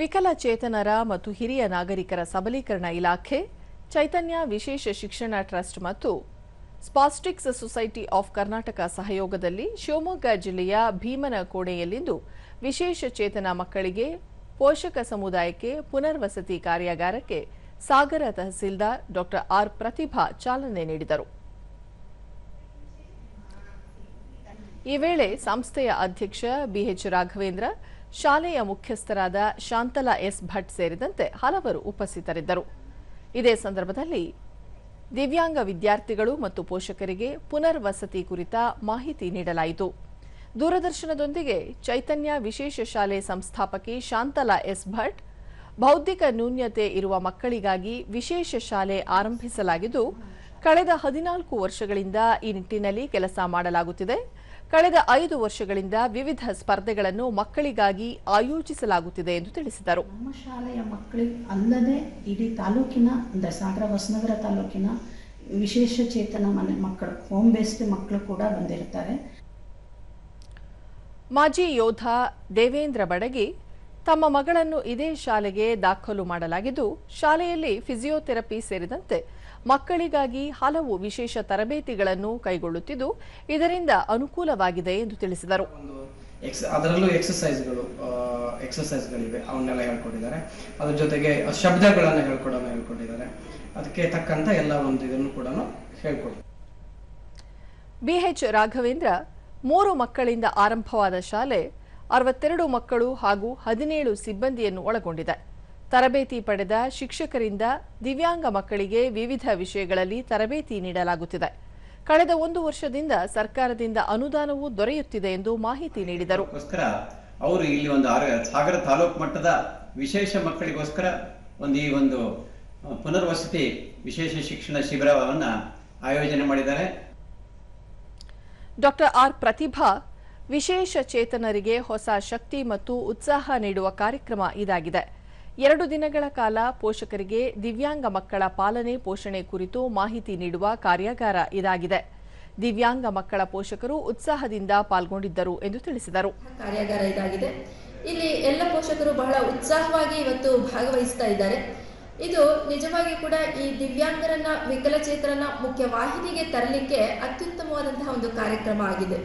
ವಿಕಲಚೇತನರ ಮತ್ತು ಹಿರಿಯ ನಾಗರಿಕರ ಸಬಲೀಕರಣ ಇಲಾಖೆ, ಚೈತನ್ಯ ವಿಶೇಷ ಶಿಕ್ಷಣ ಟ್ರಸ್ಟ್ ಮತ್ತು ಸ್ಪಾಸ್ಟಿಕ್ಸ್ ಸೊಸೈಟಿ ಆಫ್ ಕರ್ನಾಟಕ ಸಹಯೋಗದಲ್ಲಿ ಶಿವಮೊಗ್ಗ ಜಿಲ್ಲೆಯ ಭೀಮನಕೋಣೆಯಲ್ಲಿಂದು ವಿಶೇಷ ಚೇತನ ಮಕ್ಕಳಿಗೆ ಪೋಷಕ ಸಮುದಾಯಕ್ಕೆ ಪುನರ್ವಸತಿ ಕಾರ್ಯಾಗಾರಕ್ಕೆ ಸಾಗರ ತಹಸೀಲ್ದಾರ್ ಡಾ ಆರ್ ಪ್ರತಿಭಾ ಚಾಲನೆ ನೀಡಿದರು. ಈ ವೇಳೆ ಸಂಸ್ಥೆಯ ಅಧ್ಯಕ್ಷ ಬಿಎಚ್ ರಾಘವೇಂದ್ರ, ಶಾಲೆಯ ಮುಖ್ಯಸ್ಥರಾದ ಶಾಂತಲಾ ಎಸ್ ಭಟ್ ಸೇರಿದಂತೆ ಹಲವರು ಉಪಸ್ಥಿತರಿದ್ದರು. ಇದೇ ಸಂದರ್ಭದಲ್ಲಿ ದಿವ್ಯಾಂಗ ವಿದ್ಯಾರ್ಥಿಗಳು ಮತ್ತು ಪೋಷಕರಿಗೆ ಪುನರ್ವಸತಿ ಕುರಿತ ಮಾಹಿತಿ ನೀಡಲಾಯಿತು. ದೂರದರ್ಶನದೊಂದಿಗೆ ಚೈತನ್ಯ ವಿಶೇಷ ಶಾಲೆ ಸಂಸ್ಥಾಪಕಿ ಶಾಂತಲಾ ಎಸ್ ಭಟ್, ಬೌದ್ಧಿಕ ನ್ಯೂನ್ಯತೆ ಇರುವ ಮಕ್ಕಳಿಗಾಗಿ ವಿಶೇಷ ಶಾಲೆ ಆರಂಭಿಸಲಾಗಿದ್ದು, ಕಳೆದ 14 ವರ್ಷಗಳಿಂದ ಈ ನಿಟ್ಟಿನಲ್ಲಿ ಕೆಲಸ ಮಾಡಲಾಗುತ್ತಿದೆ. ಕಳೆದ 5 ವರ್ಷಗಳಿಂದ ವಿವಿಧ ಸ್ಪರ್ಧೆಗಳನ್ನು ಮಕ್ಕಳಿಗಾಗಿ ಆಯೋಜಿಸಲಾಗುತ್ತಿದೆ ಎಂದು ತಿಳಿಸಿದರು. ನಮ್ಮ ಶಾಲೆಯ ಮಕ್ಕಳಿಗೆ ಅಲ್ಲದೆ ಇಡೀ ತಾಲೂಕಿನ ಅಂದರೆ ಸಾಗರ ಹೊಸನಗರ ತಾಲೂಕಿನ ವಿಶೇಷ ಚೇತನ ಮಕ್ಕಳು, ಹೋಮ್ ಬೇಸ್ಡ್ ಮಕ್ಕಳು ಕೂಡ ಬಂದಿರ್ತಾರೆ. ಮಾಜಿ ಯೋಧ ದೇವೇಂದ್ರ ಬಡಗಿ ತಮ್ಮ ಮಗಳನ್ನು ಇದೇ ಶಾಲೆಗೆ ದಾಖಲು ಮಾಡಲಾಗಿದ್ದು, ಶಾಲೆಯಲ್ಲಿ ಫಿಸಿಯೋಥೆರಪಿ ಸೇರಿದಂತೆ ಮಕ್ಕಳಿಗಾಗಿ ಹಲವು ವಿಶೇಷ ತರಬೇತಿಗಳನ್ನು ಕೈಗೊಳ್ಳುತ್ತಿದ್ದು, ಇದರಿಂದ ಅನುಕೂಲವಾಗಿದೆ ಎಂದು ತಿಳಿಸಿದರು. ಅದರಲ್ಲೂ ಎಕ್ಸರ್ಸೈಸ್ಗಳಿವೆ, ಅವನ್ನೆಲ್ಲ ಹೇಳ್ಕೊಟ್ಟಿದ್ದಾರೆ. ಅದ್ರ ಜೊತೆಗೆ ಶಬ್ದಗಳನ್ನು ಹೇಳ್ಕೊಟ್ಟಿದ್ದಾರೆ. ಅದಕ್ಕೆ ತಕ್ಕಂತ ಎಲ್ಲ ಒಂದು ಇದನ್ನು ಕೂಡ ಹೇಳ್ಕೊಡ್ತಾರೆ. ಬಿಎಚ್ ರಾಘವೇಂದ್ರ, 3 ಮಕ್ಕಳಿಂದ ಆರಂಭವಾದ ಶಾಲೆ 62 ಮಕ್ಕಳು ಹಾಗೂ 17 ಸಿಬ್ಬಂದಿಯನ್ನು ಒಳಗೊಂಡಿದೆ. ತರಬೇತಿ ಪಡೆದ ಶಿಕ್ಷಕರಿಂದ ದಿವ್ಯಾಂಗ ಮಕ್ಕಳಿಗೆ ವಿವಿಧ ವಿಷಯಗಳಲ್ಲಿ ತರಬೇತಿ ನೀಡಲಾಗುತ್ತಿದೆ. ಕಳೆದ 1 ವರ್ಷದಿಂದ ಸರ್ಕಾರದಿಂದ ಅನುದಾನವೂ ದೊರೆಯುತ್ತಿದೆ ಎಂದು ಮಾಹಿತಿ ನೀಡಿದರು. ಅವರು ಇಲ್ಲಿ ಒಂದು ಸಾಗರ ತಾಲೂಕು ಮಟ್ಟದ ವಿಶೇಷ ಮಕ್ಕಳಿಗೋಸ್ಕರ ಈ ಒಂದು ಪುನರ್ವಸತಿ ವಿಶೇಷ ಶಿಕ್ಷಣ ಶಿಬಿರವನ್ನು ಆಯೋಜನೆ ಮಾಡಿದ್ದಾರೆ. ಡಾ ಆರ್ ಪ್ರತಿಭಾ, ವಿಶೇಷ ಚೇತನರಿಗೆ ಹೊಸ ಶಕ್ತಿ ಮತ್ತು ಉತ್ಸಾಹ ನೀಡುವ ಕಾರ್ಯಕ್ರಮ ಇದಾಗಿದೆ. 2 ದಿನಗಳ ಕಾಲ ಪೋಷಕರಿಗೆ ದಿವ್ಯಾಂಗ ಮಕ್ಕಳ ಪಾಲನೆ ಪೋಷಣೆ ಕುರಿತು ಮಾಹಿತಿ ನೀಡುವ ಕಾರ್ಯಾಗಾರ ಇದಾಗಿದೆ. ದಿವ್ಯಾಂಗ ಮಕ್ಕಳ ಪೋಷಕರು ಉತ್ಸಾಹದಿಂದ ಪಾಲ್ಗೊಂಡಿದ್ದರು ಎಂದು ತಿಳಿಸಿದರು. ಕಾರ್ಯಾಗಾರ ಇದಾಗಿದೆ. ಇಲ್ಲಿ ಎಲ್ಲ ಪೋಷಕರು ಬಹಳ ಉತ್ಸಾಹವಾಗಿ ಇವತ್ತು ಭಾಗವಹಿಸ್ತಾ ಇದ್ದಾರೆ. ಇದು ನಿಜವಾಗಿ ಕೂಡ ಈ ದಿವ್ಯಾಂಗರನ್ನ, ವಿಕಲಚೇತನರನ್ನ ಮುಖ್ಯ ವಾಹಿನಿಗೆ ತರಲಿಕ್ಕೆ ಅತ್ಯುತ್ತಮವಾದಂತಹ ಒಂದು ಕಾರ್ಯಕ್ರಮ ಆಗಿದೆ.